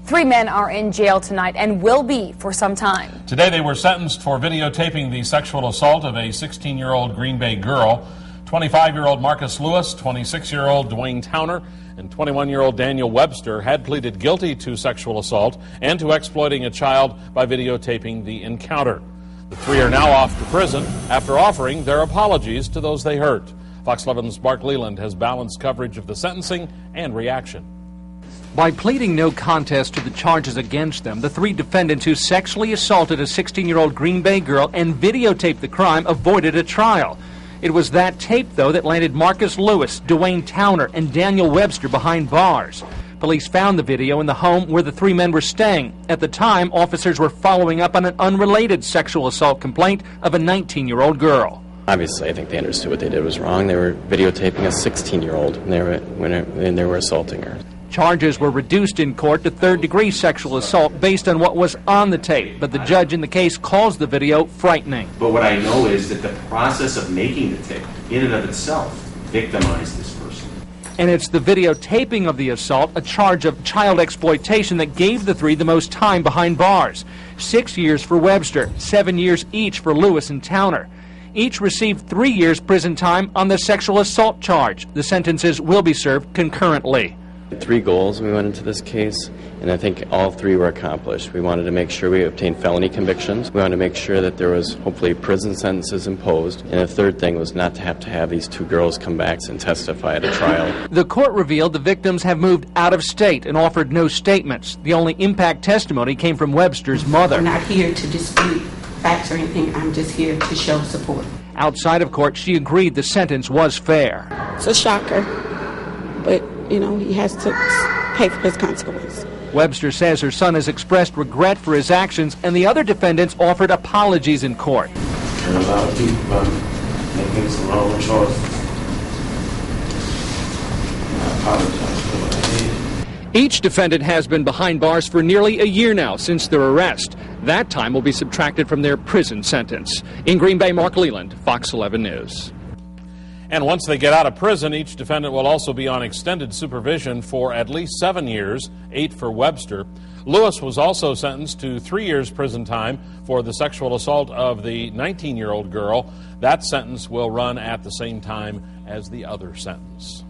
3 men are in jail tonight and will be for some time. Today they were sentenced for videotaping the sexual assault of a 16-year-old Green Bay girl. 25-year-old Marcus Lewis, 26-year-old Dwayne Towner, and 21-year-old Daniel Webster had pleaded guilty to sexual assault and to exploiting a child by videotaping the encounter. The 3 are now off to prison after offering their apologies to those they hurt. Fox 11's Mark Leland has balanced coverage of the sentencing and reaction. By pleading no contest to the charges against them, the 3 defendants who sexually assaulted a 16-year-old Green Bay girl and videotaped the crime avoided a trial. It was that tape, though, that landed Marcus Lewis, Dwayne Towner, and Daniel Webster behind bars. Police found the video in the home where the 3 men were staying. At the time, officers were following up on an unrelated sexual assault complaint of a 19-year-old girl. Obviously, I think they understood what they did was wrong. They were videotaping a 16-year-old when they were assaulting her. Charges were reduced in court to third-degree sexual assault based on what was on the tape, but the judge in the case calls the video frightening. But what I know is that the process of making the tape, in and of itself, victimized this person. And it's the videotaping of the assault, a charge of child exploitation, that gave the 3 the most time behind bars. 6 years for Webster, 7 years each for Lewis and Towner. Each received 3 years prison time on the sexual assault charge. The sentences will be served concurrently. 3 goals we went into this case, and I think all 3 were accomplished. We wanted to make sure we obtained felony convictions. We wanted to make sure that there was hopefully prison sentences imposed. And the third thing was not to have these 2 girls come back and testify at a trial. The court revealed the victims have moved out of state and offered no statements. The only impact testimony came from Webster's mother. I'm not here to dispute facts or anything. I'm just here to show support. Outside of court, she agreed the sentence was fair. It's a shocker, but you know, he has to pay for his consequences. Webster says her son has expressed regret for his actions, and the other defendants offered apologies in court. And a lot of people making some wrong choices. I apologize for what I did. Each defendant has been behind bars for nearly a year now since their arrest. That time will be subtracted from their prison sentence. In Green Bay, Mark Leland, Fox 11 News. And once they get out of prison, each defendant will also be on extended supervision for at least 7 years, 8 for Webster. Lewis was also sentenced to 3 years prison time for the sexual assault of the 19-year-old girl. That sentence will run at the same time as the other sentence.